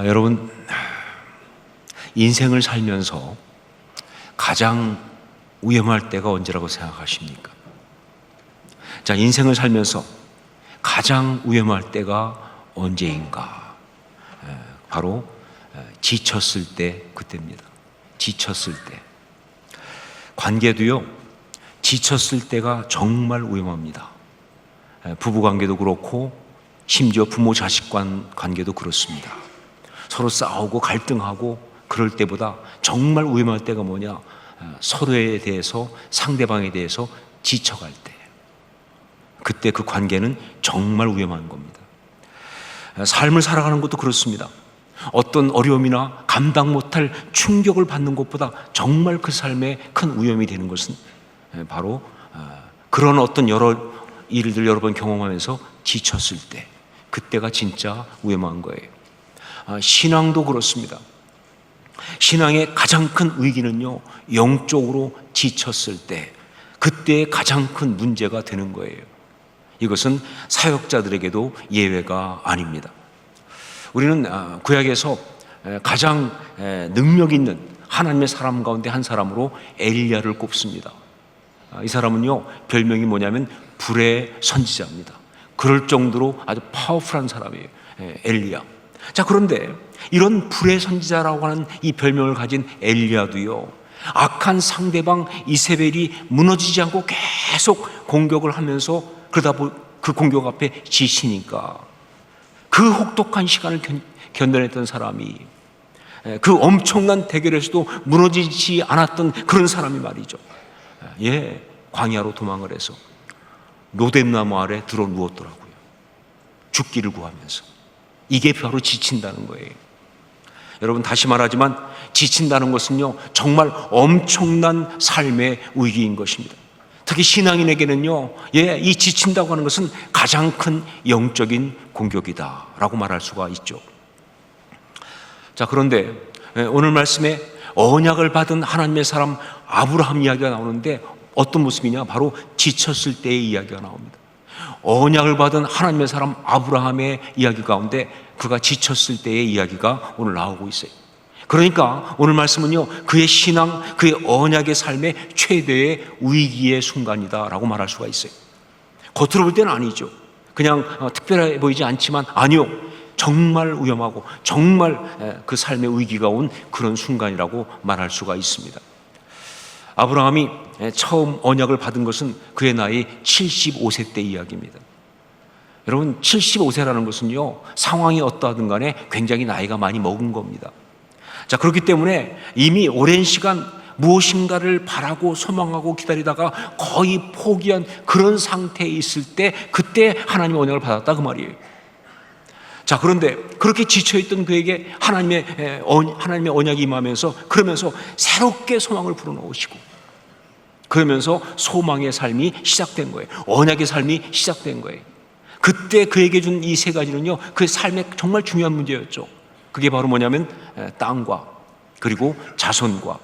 여러분, 인생을 살면서 가장 위험할 때가 언제라고 생각하십니까? 자, 인생을 살면서 가장 위험할 때가 언제인가? 바로 지쳤을 때, 그때입니다. 지쳤을 때. 관계도요, 지쳤을 때가 정말 위험합니다. 부부 관계도 그렇고 심지어 부모 자식 관계도 그렇습니다. 서로 싸우고 갈등하고 그럴 때보다 정말 위험할 때가 뭐냐? 서로에 대해서, 상대방에 대해서 지쳐갈 때. 그때 그 관계는 정말 위험한 겁니다. 삶을 살아가는 것도 그렇습니다. 어떤 어려움이나 감당 못할 충격을 받는 것보다 정말 그 삶에 큰 위험이 되는 것은 바로 그런 어떤 여러 일들 여러 번 경험하면서 지쳤을 때, 그때가 진짜 위험한 거예요. 신앙도 그렇습니다. 신앙의 가장 큰 위기는요, 영적으로 지쳤을 때, 그때의 가장 큰 문제가 되는 거예요. 이것은 사역자들에게도 예외가 아닙니다. 우리는 구약에서 가장 능력 있는 하나님의 사람 가운데 한 사람으로 엘리야를 꼽습니다. 이 사람은요, 별명이 뭐냐면 불의 선지자입니다. 그럴 정도로 아주 파워풀한 사람이에요, 엘리야. 자, 그런데 이런 불의 선지자라고 하는 이 별명을 가진 엘리야도요, 악한 상대방 이세벨이 무너지지 않고 계속 공격을 하면서 그러다 그 공격 앞에 지시니까 그 혹독한 시간을 견뎌냈던 사람이, 그 엄청난 대결에서도 무너지지 않았던 그런 사람이 말이죠, 광야로 도망을 해서 로뎀나무 아래 들어 누웠더라고요. 죽기를 구하면서. 이게 바로 지친다는 거예요. 여러분, 다시 말하지만 지친다는 것은요, 정말 엄청난 삶의 위기인 것입니다. 특히 신앙인에게는요, 이 지친다고 하는 것은 가장 큰 영적인 공격이다라고 말할 수가 있죠. 자, 그런데 오늘 말씀에 언약을 받은 하나님의 사람 아브라함 이야기가 나오는데 어떤 모습이냐? 바로 지쳤을 때의 이야기가 나옵니다. 언약을 받은 하나님의 사람 아브라함의 이야기 가운데 그가 지쳤을 때의 이야기가 오늘 나오고 있어요. 그러니까 오늘 말씀은요, 그의 신앙, 그의 언약의 삶의 최대의 위기의 순간이다라고 말할 수가 있어요. 겉으로 볼 때는 아니죠. 그냥 특별해 보이지 않지만, 아니요, 정말 위험하고 정말 그 삶의 위기가 온 그런 순간이라고 말할 수가 있습니다. 아브라함이 처음 언약을 받은 것은 그의 나이 75세 때 이야기입니다. 여러분, 75세라는 것은요, 상황이 어떠하든 간에 굉장히 나이가 많이 먹은 겁니다. 자, 그렇기 때문에 이미 오랜 시간 무엇인가를 바라고 소망하고 기다리다가 거의 포기한 그런 상태에 있을 때, 그때 하나님의 언약을 받았다, 그 말이에요. 자, 그런데 그렇게 지쳐있던 그에게 하나님의 언약이 임하면서, 그러면서 새롭게 소망을 불어넣으시고, 그러면서 소망의 삶이 시작된 거예요. 언약의 삶이 시작된 거예요. 그때 그에게 준 이 세 가지는요, 그의 삶의 정말 중요한 문제였죠. 그게 바로 뭐냐면 땅과, 그리고 자손과,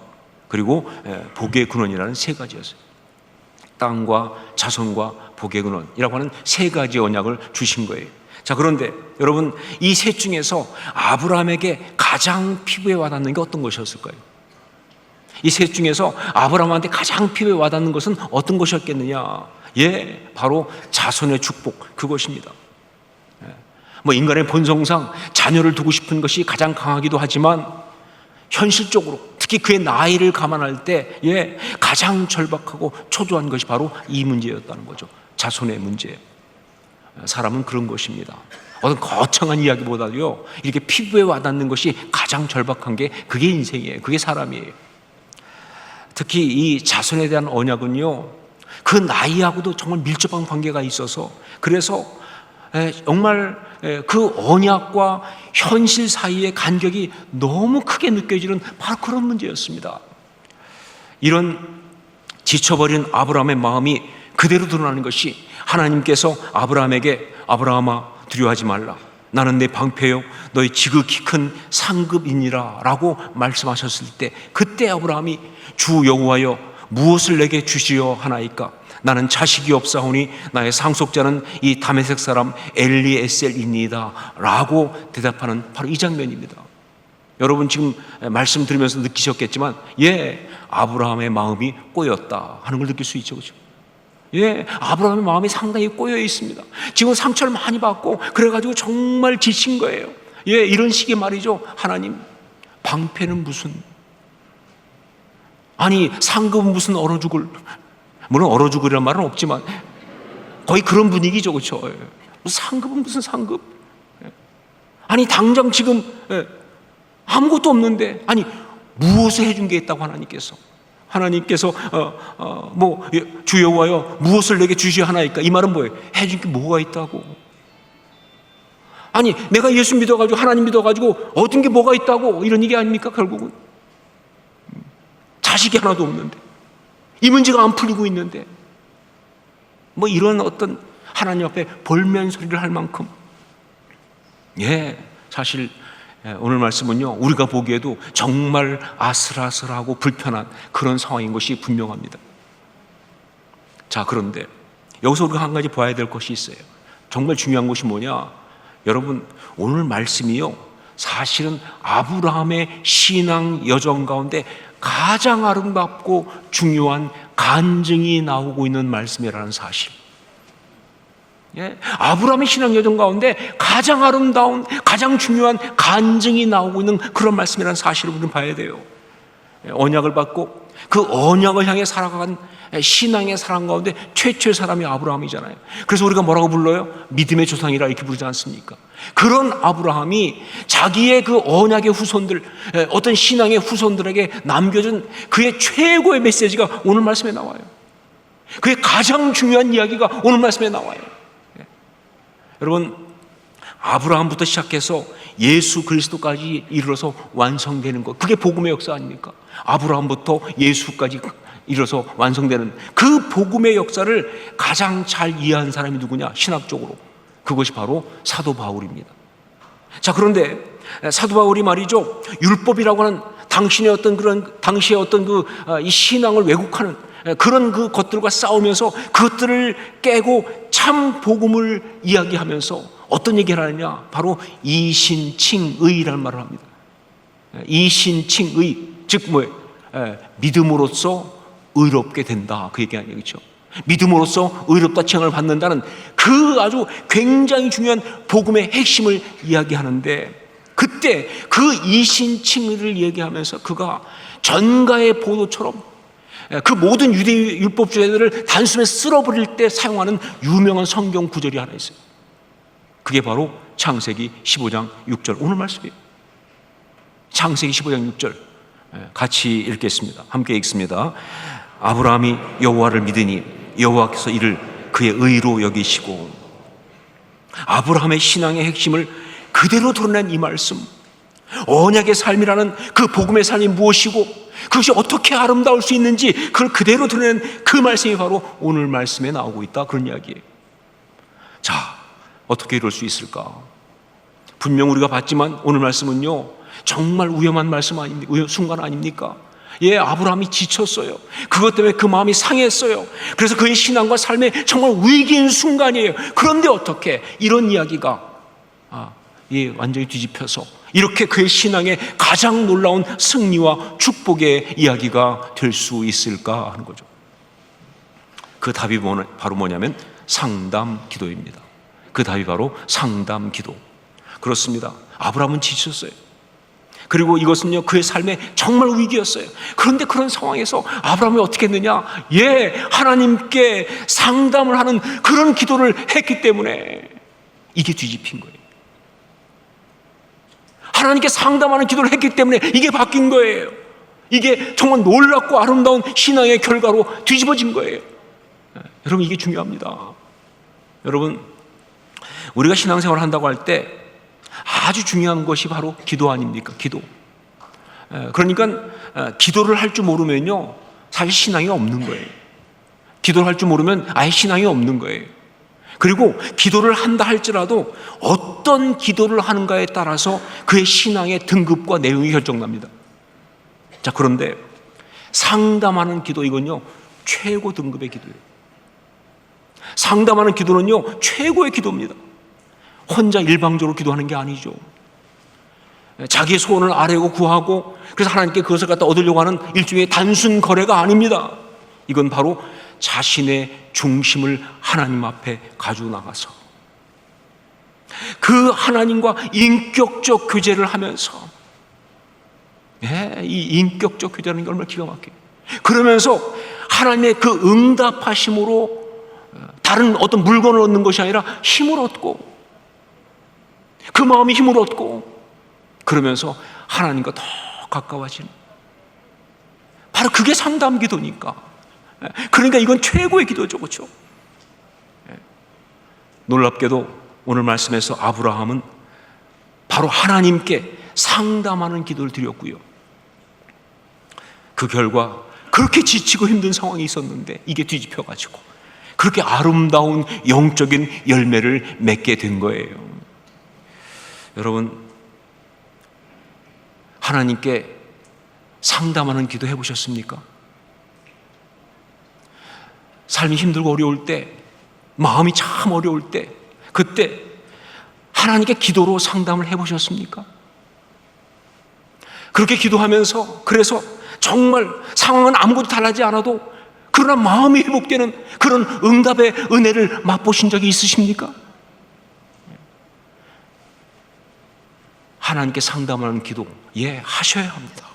그리고 복의 근원이라는 세 가지였어요. 땅과 자손과 복의 근원이라고 하는 세 가지 언약을 주신 거예요. 자, 그런데 여러분, 이 셋 중에서 아브라함에게 가장 피부에 와닿는 게 어떤 것이었을까요? 이 셋 중에서 아브라함한테 가장 피부에 와닿는 것은 어떤 것이었겠느냐? 바로 자손의 축복, 그것입니다. 인간의 본성상 자녀를 두고 싶은 것이 가장 강하기도 하지만, 현실적으로 특히 그의 나이를 감안할 때 가장 절박하고 초조한 것이 바로 이 문제였다는 거죠. 자손의 문제. 사람은 그런 것입니다. 어떤 거창한 이야기보다도요, 이렇게 피부에 와닿는 것이 가장 절박한 게 그게 인생이에요. 그게 사람이에요. 특히 이 자손에 대한 언약은요, 그 나이하고도 정말 밀접한 관계가 있어서, 그래서 정말 그 언약과 현실 사이의 간격이 너무 크게 느껴지는 바로 그런 문제였습니다. 이런 지쳐버린 아브라함의 마음이 그대로 드러나는 것이, 하나님께서 아브라함에게 아브라함아, 두려워하지 말라, 나는 내 방패요 너의 지극히 큰 상급이니라 라고 말씀하셨을 때, 그때 아브라함이 주 여호와여 무엇을 내게 주시려 하나이까? 나는 자식이 없사오니 나의 상속자는 이 다메섹 사람 엘리에셀입니다 라고 대답하는 바로 이 장면입니다. 여러분 지금 말씀 들으면서 느끼셨겠지만 아브라함의 마음이 꼬였다 하는 걸 느낄 수 있죠. 그렇죠? 아브라함의 마음이 상당히 꼬여 있습니다. 지금 상처를 많이 받고 그래가지고 정말 지친 거예요. 이런 식의 말이죠. 하나님, 방패는 무슨, 아니 상급은 무슨 얼어 죽을, 물론 얼어 죽으리란 말은 없지만 거의 그런 분위기죠. 그렇죠? 상급은 무슨 상급, 아니 당장 지금 아무것도 없는데, 아니 무엇을 해준 게 있다고 하나님께서 주 여호와여 무엇을 내게 주시하나이까? 이 말은 뭐예요? 해준 게 뭐가 있다고? 아니 내가 예수 믿어가지고 하나님 믿어가지고 얻은 게 뭐가 있다고? 이런 얘기 아닙니까? 결국은 자식이 하나도 없는데, 이 문제가 안 풀리고 있는데, 이런 어떤 하나님 앞에 볼멘 소리를 할 만큼, 사실 오늘 말씀은요, 우리가 보기에도 정말 아슬아슬하고 불편한 그런 상황인 것이 분명합니다. 자, 그런데 여기서 우리가 한 가지 봐야 될 것이 있어요. 정말 중요한 것이 뭐냐? 여러분, 오늘 말씀이요, 사실은 아브라함의 신앙 여정 가운데 가장 아름답고 중요한 간증이 나오고 있는 말씀이라는 사실. 아브라함의 신앙 여정 가운데 가장 아름다운, 가장 중요한 간증이 나오고 있는 그런 말씀이라는 사실을 우리는 봐야 돼요. 언약을 받고 그 언약을 향해 살아간 신앙의 사람 가운데 최초의 사람이 아브라함이잖아요. 그래서 우리가 뭐라고 불러요? 믿음의 조상이라 이렇게 부르지 않습니까? 그런 아브라함이 자기의 그 언약의 후손들, 어떤 신앙의 후손들에게 남겨준 그의 최고의 메시지가 오늘 말씀에 나와요. 그의 가장 중요한 이야기가 오늘 말씀에 나와요. 여러분, 아브라함부터 시작해서 예수 그리스도까지 이르러서 완성되는 것, 그게 복음의 역사 아닙니까? 아브라함부터 예수까지 이르러서 완성되는 그 복음의 역사를 가장 잘 이해한 사람이 누구냐? 신학적으로 그것이 바로 사도 바울입니다. 자, 그런데 사도 바울이 말이죠, 율법이라고 하는 당시의 어떤 이 신앙을 왜곡하는 그런 그 것들과 싸우면서 그것들을 깨고 참 복음을 이야기하면서 어떤 얘기를 하느냐? 바로 이신칭의라는 말을 합니다. 이신칭의, 즉 믿음으로써 의롭게 된다, 그 얘기하는 얘기죠. 믿음으로써 의롭다 칭을 받는다는 그 아주 굉장히 중요한 복음의 핵심을 이야기하는데, 그때 그 이신칭의를 얘기하면서 그가 전가의 보도처럼 그 모든 유대 율법주의들을 단숨에 쓸어버릴 때 사용하는 유명한 성경 구절이 하나 있어요. 그게 바로 창세기 15장 6절, 오늘 말씀이에요. 창세기 15장 6절 같이 읽겠습니다. 함께 읽습니다. 아브라함이 여호와를 믿으니 여호와께서 이를 그의 의로 여기시고. 아브라함의 신앙의 핵심을 그대로 드러낸 이 말씀, 언약의 삶이라는 그 복음의 삶이 무엇이고 그것이 어떻게 아름다울 수 있는지 그걸 그대로 드러낸 그 말씀이 바로 오늘 말씀에 나오고 있다, 그런 이야기예요. 자, 어떻게 이럴 수 있을까? 분명 우리가 봤지만 오늘 말씀은요, 정말 위험한 말씀 아닙니까? 순간 아닙니까? 아브라함이 지쳤어요. 그것 때문에 그 마음이 상했어요. 그래서 그의 신앙과 삶에 정말 위기인 순간이에요. 그런데 어떻게 이런 이야기가 완전히 뒤집혀서 이렇게 그의 신앙의 가장 놀라운 승리와 축복의 이야기가 될 수 있을까 하는 거죠. 그 답이 바로 뭐냐면 상담 기도입니다. 그 답이 바로 상담 기도. 그렇습니다. 아브라함은 지쳤어요. 그리고 이것은요, 그의 삶에 정말 위기였어요. 그런데 그런 상황에서 아브라함이 어떻게 했느냐? 하나님께 상담을 하는 그런 기도를 했기 때문에 이게 뒤집힌 거예요. 하나님께 상담하는 기도를 했기 때문에 이게 바뀐 거예요. 이게 정말 놀랍고 아름다운 신앙의 결과로 뒤집어진 거예요. 여러분, 이게 중요합니다. 여러분, 우리가 신앙생활을 한다고 할 때 아주 중요한 것이 바로 기도 아닙니까? 기도. 그러니까 기도를 할 줄 모르면요, 사실 신앙이 없는 거예요. 기도를 할 줄 모르면 아예 신앙이 없는 거예요. 그리고 기도를 한다 할지라도 어떤 기도를 하는가에 따라서 그의 신앙의 등급과 내용이 결정납니다. 자, 그런데 상담하는 기도, 이건요 최고 등급의 기도예요. 상담하는 기도는요, 최고의 기도입니다. 혼자 일방적으로 기도하는 게 아니죠. 자기의 소원을 아뢰고 구하고 그래서 하나님께 그것을 갖다 얻으려고 하는 일종의 단순 거래가 아닙니다. 이건 바로 자신의 중심을 하나님 앞에 가지고 나가서 그 하나님과 인격적 교제를 하면서, 이 인격적 교제라는 게 얼마나 기가 막혀요. 그러면서 하나님의 그 응답하심으로 다른 어떤 물건을 얻는 것이 아니라 힘을 얻고, 그 마음이 힘을 얻고, 그러면서 하나님과 더 가까워지는, 바로 그게 상담 기도니까. 그러니까 이건 최고의 기도죠, 그렇죠? 놀랍게도 오늘 말씀에서 아브라함은 바로 하나님께 상담하는 기도를 드렸고요. 그 결과 그렇게 지치고 힘든 상황이 있었는데 이게 뒤집혀가지고 그렇게 아름다운 영적인 열매를 맺게 된 거예요. 여러분, 하나님께 상담하는 기도 해보셨습니까? 삶이 힘들고 어려울 때, 마음이 참 어려울 때, 그때 하나님께 기도로 상담을 해보셨습니까? 그렇게 기도하면서, 그래서 정말 상황은 아무것도 달라지지 않아도 그러나 마음이 회복되는 그런 응답의 은혜를 맛보신 적이 있으십니까? 하나님께 상담하는 기도, 하셔야 합니다.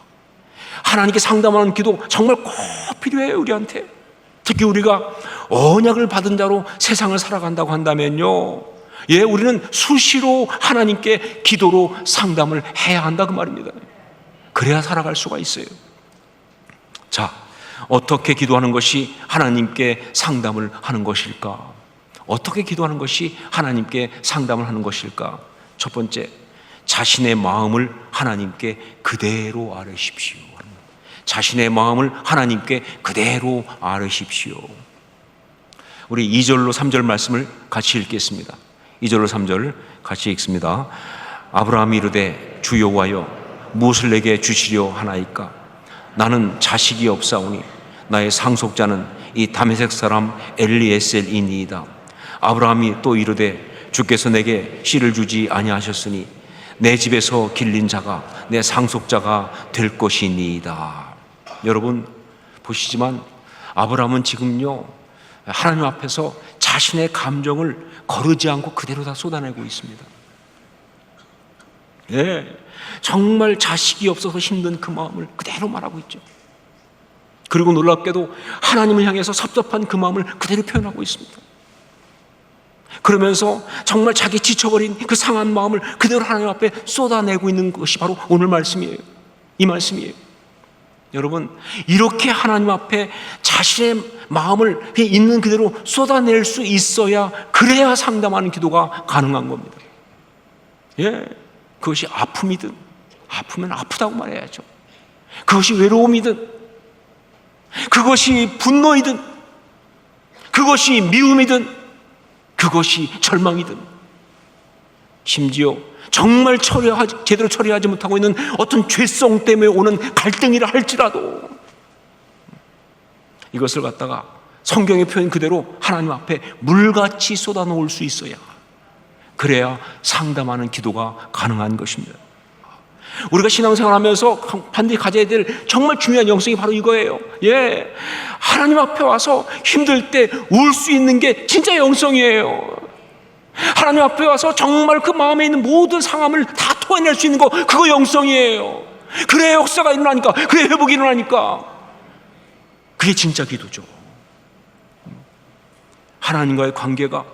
하나님께 상담하는 기도 정말 꼭 필요해요, 우리한테. 특히 우리가 언약을 받은 자로 세상을 살아간다고 한다면요, 우리는 수시로 하나님께 기도로 상담을 해야 한다, 그 말입니다. 그래야 살아갈 수가 있어요. 자, 어떻게 기도하는 것이 하나님께 상담을 하는 것일까? 어떻게 기도하는 것이 하나님께 상담을 하는 것일까? 첫 번째, 자신의 마음을 하나님께 그대로 아뢰십시오. 자신의 마음을 하나님께 그대로 아뢰십시오. 우리 2절로 3절 말씀을 같이 읽겠습니다. 2절로 3절 같이 읽습니다. 아브라함이 이르되 주 여호와여, 무엇을 내게 주시려 하나이까? 나는 자식이 없사오니 나의 상속자는 이 다메섹 사람 엘리에셀이니이다. 아브라함이 또 이르되 주께서 내게 씨를 주지 아니하셨으니 내 집에서 길린 자가 내 상속자가 될 것이니이다. 여러분 보시지만 아브라함은 지금요, 하나님 앞에서 자신의 감정을 거르지 않고 그대로 다 쏟아내고 있습니다. 정말 자식이 없어서 힘든 그 마음을 그대로 말하고 있죠. 그리고 놀랍게도 하나님을 향해서 섭섭한 그 마음을 그대로 표현하고 있습니다. 그러면서 정말 자기 지쳐버린 그 상한 마음을 그대로 하나님 앞에 쏟아내고 있는 것이 바로 오늘 말씀이에요. 이 말씀이에요. 여러분, 이렇게 하나님 앞에 자신의 마음을 있는 그대로 쏟아낼 수 있어야, 그래야 상담하는 기도가 가능한 겁니다. 그것이 아픔이든, 아프면 아프다고 말해야죠. 그것이 외로움이든, 그것이 분노이든, 그것이 미움이든, 그것이 절망이든, 심지어 정말 제대로 처리하지 못하고 있는 어떤 죄성 때문에 오는 갈등이라 할지라도 이것을 갖다가 성경의 표현 그대로 하나님 앞에 물같이 쏟아놓을 수 있어야, 그래야 상담하는 기도가 가능한 것입니다. 우리가 신앙생활하면서 반드시 가져야 될 정말 중요한 영성이 바로 이거예요. 하나님 앞에 와서 힘들 때 울 수 있는 게 진짜 영성이에요. 하나님 앞에 와서 정말 그 마음에 있는 모든 상함을 다 토해낼 수 있는 거, 그거 영성이에요. 그래야 역사가 일어나니까, 그래야 회복이 일어나니까, 그게 진짜 기도죠. 하나님과의 관계가,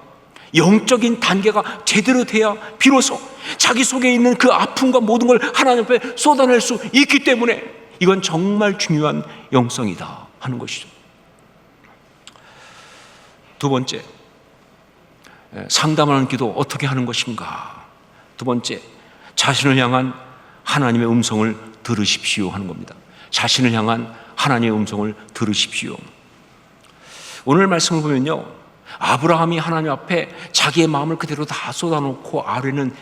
영적인 단계가 제대로 돼야 비로소 자기 속에 있는 그 아픔과 모든 걸 하나님 앞에 쏟아낼 수 있기 때문에 이건 정말 중요한 영성이다 하는 것이죠. 두 번째, 상담하는 기도 어떻게 하는 것인가? 두 번째, 자신을 향한 하나님의 음성을 들으십시오 하는 겁니다. 자신을 향한 하나님의 음성을 들으십시오. 오늘 말씀을 보면요, 아브라함이 하나님 앞에 자기의 마음을 그대로 다 쏟아놓고 아뢰는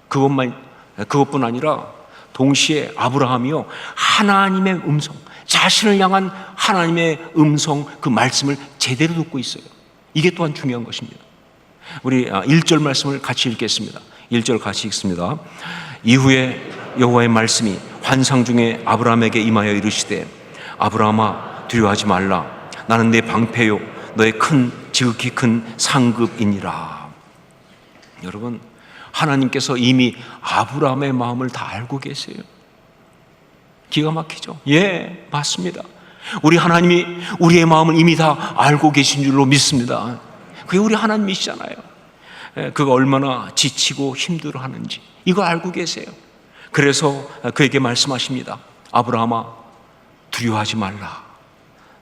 그것뿐 아니라 동시에 아브라함이요, 하나님의 음성, 자신을 향한 하나님의 음성, 그 말씀을 제대로 듣고 있어요. 이게 또한 중요한 것입니다. 우리 1절 말씀을 같이 읽겠습니다. 1절 같이 읽습니다. 이후에 여호와의 말씀이 환상 중에 아브라함에게 임하여 이르시되 아브라함아 두려워하지 말라. 나는 내 방패요 너의 큰 지극히 큰 상급이니라. 여러분, 하나님께서 이미 아브라함의 마음을 다 알고 계세요. 기가 막히죠? 예, 맞습니다. 우리 하나님이 우리의 마음을 이미 다 알고 계신 줄로 믿습니다. 그게 우리 하나님이시잖아요. 그가 얼마나 지치고 힘들어하는지 이걸 알고 계세요. 그래서 그에게 말씀하십니다. 아브라함아 두려워하지 말라.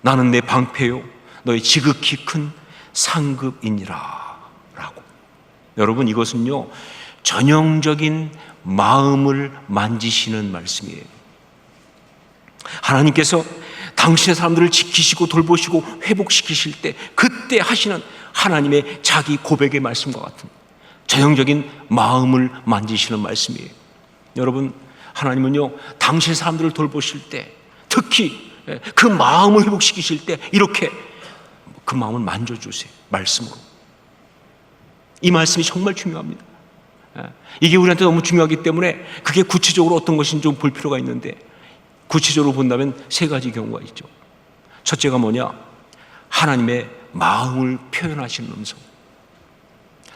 나는 내 방패요 너의 지극히 큰 상급이니라 라고. 여러분, 이것은요 전형적인 마음을 만지시는 말씀이에요. 하나님께서 당신의 사람들을 지키시고 돌보시고 회복시키실 때 그때 하시는 하나님의 자기 고백의 말씀과 같은 전형적인 마음을 만지시는 말씀이에요. 여러분, 하나님은요 당신의 사람들을 돌보실 때, 특히 그 마음을 회복시키실 때 이렇게 그 마음을 만져주세요. 말씀으로. 이 말씀이 정말 중요합니다. 이게 우리한테 너무 중요하기 때문에 그게 구체적으로 어떤 것인지 좀 볼 필요가 있는데, 구체적으로 본다면 세 가지 경우가 있죠. 첫째가 뭐냐? 하나님의 마음을 표현하시는 음성.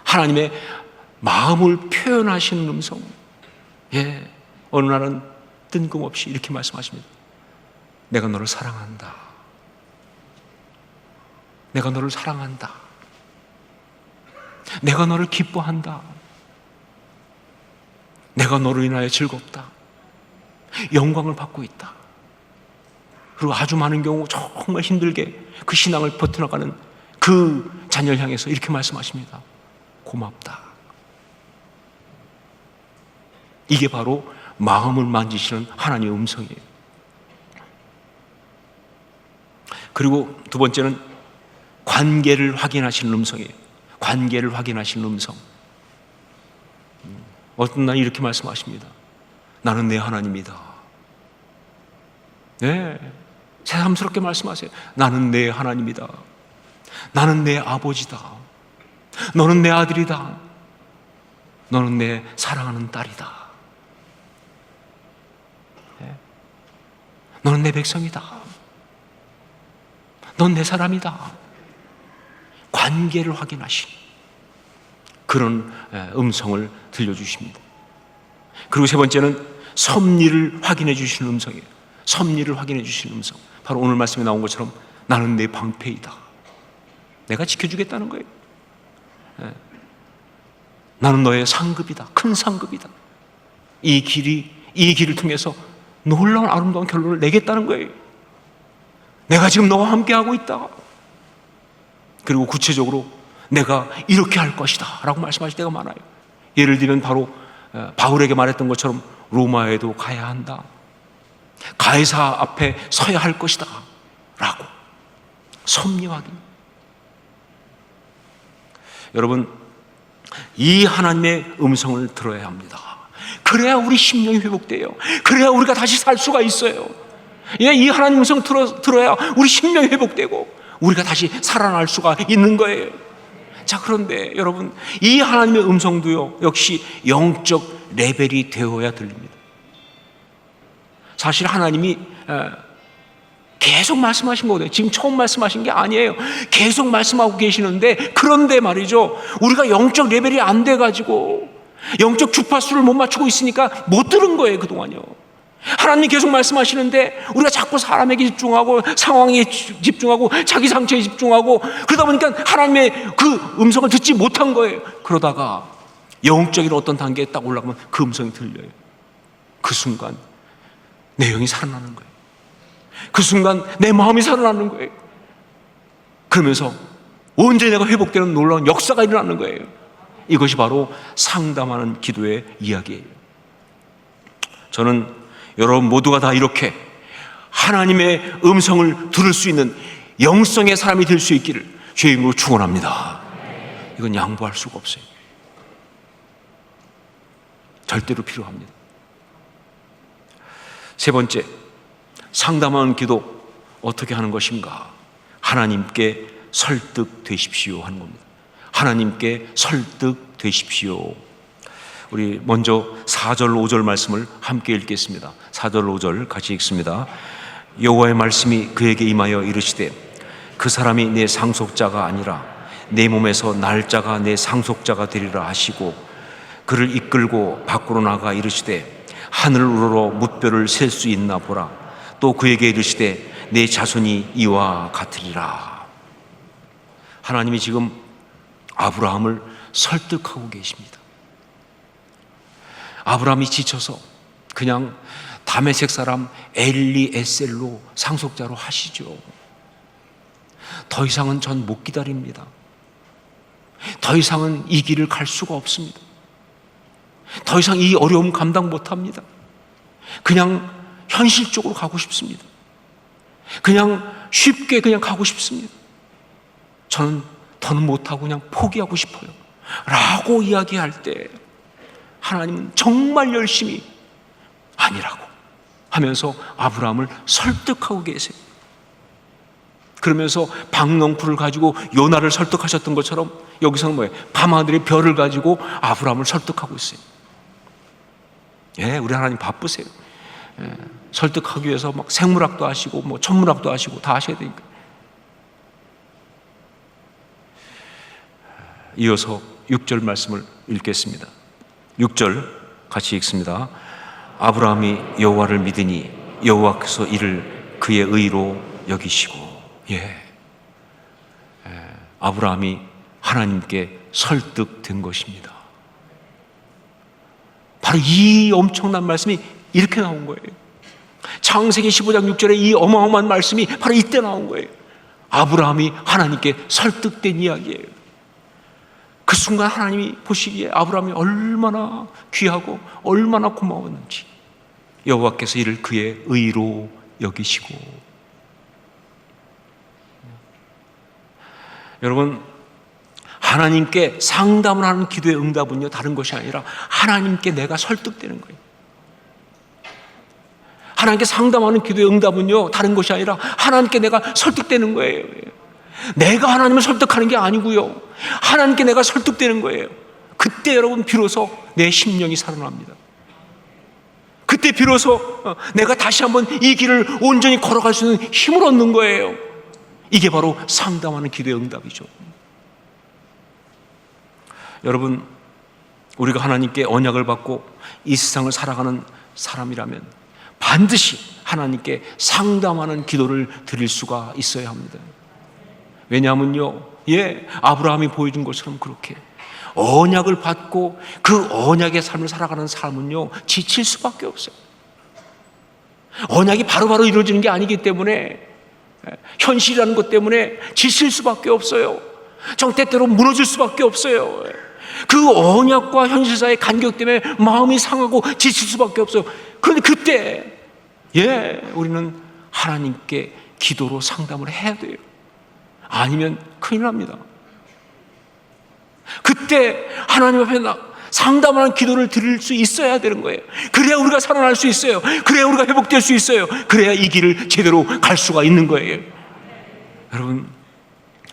하나님의 마음을 표현하시는 음성. 예, 어느 날은 뜬금없이 이렇게 말씀하십니다. 내가 너를 사랑한다. 내가 너를 사랑한다. 내가 너를 기뻐한다. 내가 너로 인하여 즐겁다. 영광을 받고 있다. 그리고 아주 많은 경우 정말 힘들게 그 신앙을 버텨나가는 그 자녀를 향해서 이렇게 말씀하십니다. 고맙다. 이게 바로 마음을 만지시는 하나님의 음성이에요. 그리고 두 번째는 관계를 확인하시는 음성이에요. 관계를 확인하시는 음성. 어떤 날 이렇게 말씀하십니다. 나는 내 하나님이다. 네, 새삼스럽게 말씀하세요. 나는 내 하나님이다. 나는 내 아버지다. 너는 내 아들이다. 너는 내 사랑하는 딸이다. 네. 너는 내 백성이다. 넌 내 사람이다. 관계를 확인하신 그런 음성을 들려주십니다. 그리고 세 번째는 섭리를 확인해 주시는 음성이에요. 섭리를 확인해 주시는 음성. 바로 오늘 말씀에 나온 것처럼 나는 내 방패이다. 내가 지켜주겠다는 거예요. 나는 너의 상급이다. 큰 상급이다. 이 길을 통해서 놀라운 아름다운 결론을 내겠다는 거예요. 내가 지금 너와 함께하고 있다. 그리고 구체적으로 내가 이렇게 할 것이다 라고 말씀하실 때가 많아요. 예를 들면 바로 바울에게 말했던 것처럼 로마에도 가야 한다. 가이사 앞에 서야 할 것이다 라고 섭리 확인. 여러분, 이 하나님의 음성을 들어야 합니다. 그래야 우리 심령이 회복돼요. 그래야 우리가 다시 살 수가 있어요. 이 하나님 음성을 들어야 우리 심령이 회복되고 우리가 다시 살아날 수가 있는 거예요. 자, 그런데 여러분, 이 하나님의 음성도요 역시 영적 레벨이 되어야 들립니다. 사실 하나님이 계속 말씀하신 거거든요. 지금 처음 말씀하신 게 아니에요. 계속 말씀하고 계시는데, 그런데 말이죠, 우리가 영적 레벨이 안 돼가지고 영적 주파수를 못 맞추고 있으니까 못 들은 거예요, 그동안요. 하나님이 계속 말씀하시는데 우리가 자꾸 사람에게 집중하고 상황에 집중하고 자기 상처에 집중하고 그러다 보니까 하나님의 그 음성을 듣지 못한 거예요. 그러다가 영적인 어떤 단계에 딱 올라가면 그 음성이 들려요. 그 순간 내 영이 살아나는 거예요. 그 순간 내 마음이 살아나는 거예요. 그러면서 온전히 내가 회복되는 놀라운 역사가 일어나는 거예요. 이것이 바로 상담하는 기도의 이야기예요. 저는 여러분 모두가 다 이렇게 하나님의 음성을 들을 수 있는 영성의 사람이 될 수 있기를 주의 이름으로 축원합니다. 이건 양보할 수가 없어요. 절대로 필요합니다. 세 번째, 상담하는 기도 어떻게 하는 것인가? 하나님께 설득되십시오 하는 겁니다. 하나님께 설득되십시오. 우리 먼저 4절 5절 말씀을 함께 읽겠습니다. 4절 5절 같이 읽습니다. 여호와의 말씀이 그에게 임하여 이르시되 그 사람이 내 상속자가 아니라 내 몸에서 날짜가 내 상속자가 되리라 하시고 그를 이끌고 밖으로 나가 이르시되 하늘 우러러 뭇별을 셀 수 있나 보라. 또 그에게 이르시되 내 자손이 이와 같으리라. 하나님이 지금 아브라함을 설득하고 계십니다. 아브라함이 지쳐서 그냥 다메섹 사람 엘리에셀로 상속자로 하시죠. 더 이상은 전 못 기다립니다. 더 이상은 이 길을 갈 수가 없습니다. 더 이상 이 어려움 감당 못합니다. 그냥 현실적으로 가고 싶습니다. 그냥 쉽게 그냥 가고 싶습니다. 저는 더는 못하고 그냥 포기하고 싶어요 라고 이야기할 때 하나님은 정말 열심히 아니라고 하면서 아브라함을 설득하고 계세요. 그러면서 박넝쿨을 가지고 요나를 설득하셨던 것처럼 여기서는 뭐예요? 밤하늘의 별을 가지고 아브라함을 설득하고 있어요. 예, 우리 하나님 바쁘세요. 예, 설득하기 위해서 막 생물학도 하시고 뭐 천문학도 하시고 다 하셔야 되니까. 이어서 6절 말씀을 읽겠습니다. 6절 같이 읽습니다. 아브라함이 여호와를 믿으니 여호와께서 이를 그의 의로 여기시고. 아브라함이 하나님께 설득된 것입니다. 바로 이 엄청난 말씀이 이렇게 나온 거예요. 창세기 15장 6절에 이 어마어마한 말씀이 바로 이때 나온 거예요. 아브라함이 하나님께 설득된 이야기예요. 그 순간 하나님이 보시기에 아브라함이 얼마나 귀하고 얼마나 고마웠는지 여호와께서 이를 그의 의로 여기시고. 여러분, 하나님께 상담을 하는 기도의 응답은요 다른 것이 아니라 하나님께 내가 설득되는 거예요. 하나님께 상담하는 기도의 응답은요 다른 것이 아니라 하나님께 내가 설득되는 거예요. 내가 하나님을 설득하는 게 아니고요, 하나님께 내가 설득되는 거예요. 그때 여러분 비로소 내 심령이 살아납니다. 그때 비로소 내가 다시 한번 이 길을 온전히 걸어갈 수 있는 힘을 얻는 거예요. 이게 바로 상담하는 기도의 응답이죠. 여러분, 우리가 하나님께 언약을 받고 이 세상을 살아가는 사람이라면 반드시 하나님께 상담하는 기도를 드릴 수가 있어야 합니다. 왜냐하면요, 아브라함이 보여준 것처럼 그렇게 언약을 받고 그 언약의 삶을 살아가는 삶은요 지칠 수밖에 없어요. 언약이 바로바로 이루어지는 게 아니기 때문에, 현실이라는 것 때문에 지칠 수밖에 없어요. 때때로 무너질 수밖에 없어요. 그 언약과 현실 사이의 간격 때문에 마음이 상하고 지칠 수밖에 없어요. 그런데 그때 우리는 하나님께 기도로 상담을 해야 돼요. 아니면 큰일 납니다. 그때 하나님 앞에 상담하는 기도를 드릴 수 있어야 되는 거예요. 그래야 우리가 살아날 수 있어요. 그래야 우리가 회복될 수 있어요. 그래야 이 길을 제대로 갈 수가 있는 거예요. 여러분,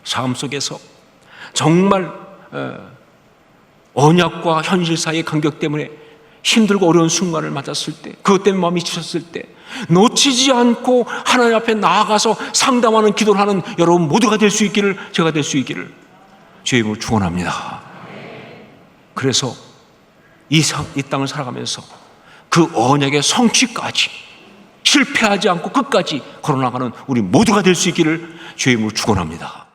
삶 속에서 정말 언약과 현실 사이의 간격 때문에 힘들고 어려운 순간을 맞았을 때, 그것 때문에 마음이 지쳤을 때 놓치지 않고 하나님 앞에 나아가서 상담하는 기도를 하는 여러분 모두가 될 수 있기를, 제가 될 수 있기를 주의 이름으로 축원합니다. 그래서 이 땅을 살아가면서 그 언약의 성취까지 실패하지 않고 끝까지 걸어나가는 우리 모두가 될 수 있기를 주의 이름으로 축원합니다.